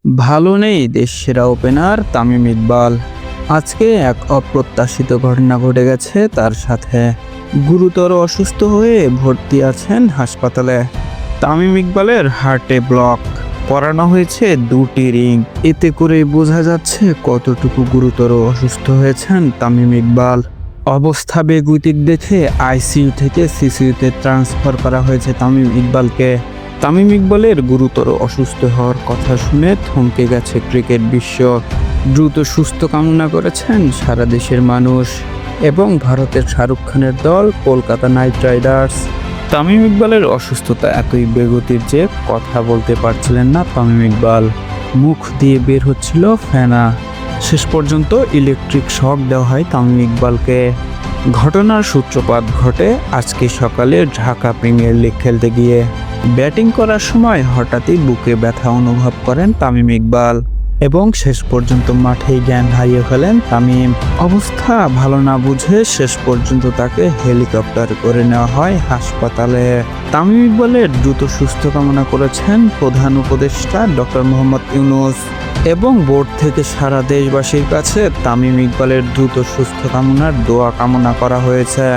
ভালো নেই দেশ সেরা ওপেনার তামিম ইকবাল। আজকে এক অপ্রত্যাশিত ঘটনা ঘটে গেছে তার সাথে। গুরুতর অসুস্থ হয়ে ভর্তি আছেন হাসপাতালে। তামিম ইকবালের হার্টে ব্লক, পরানো হয়েছে 2টি রিং। এতে করে বোঝা যাচ্ছে কতটুকু গুরুতর অসুস্থ হয়েছেন তামিম ইকবাল। অবস্থা বেগতিক দেখে আইসিইউ থেকে সিসিইউতে ট্রান্সফার করা হয়েছে তামিম ইকবালকে। তামিম ইকবালের গুরুতর অসুস্থ হওয়ার কথা শুনে থমকে গেছে ক্রিকেট বিশ্ব। দ্রুত সুস্থ কামনা করেছেন সারা দেশের মানুষ এবং ভারতের শাহরুখ খানের দল কলকাতা নাইট রাইডার্স। তামিম ইকবালের অসুস্থতা এতই বেগতির যে কথা বলতে পারছিলেন না তামিম ইকবাল। মুখ দিয়ে বের হচ্ছিল ফেনা। শেষ পর্যন্ত ইলেকট্রিক শক দেওয়া হয় তামিম ইকবালকে। ঘটনার সূত্রপাত ঘটে আজকে সকালে ঢাকা প্রিমিয়ার লিগ খেলতে গিয়ে। ব্যাটিং করার সময় হঠাৎই বুকে ব্যথা অনুভব করেন তামিম ইকবাল এবং শেষ পর্যন্ত মাঠেই জ্ঞান হারিয়ে ফেলেন তামিম। অবস্থা ভালো না বুঝে শেষ পর্যন্ত তাকে হেলিকপ্টার করে নেওয়া হয় হাসপাতালে। তামিম ইকবালের দ্রুত সুস্থ কামনা করেছেন প্রধান উপদেষ্টা ডক্টর মোহাম্মদ ইউনূস এবং বোর্ড থেকে সারা দেশবাসীর কাছে তামিম ইকবালের দ্রুত সুস্থ কামনার দোয়া কামনা করা হয়েছে।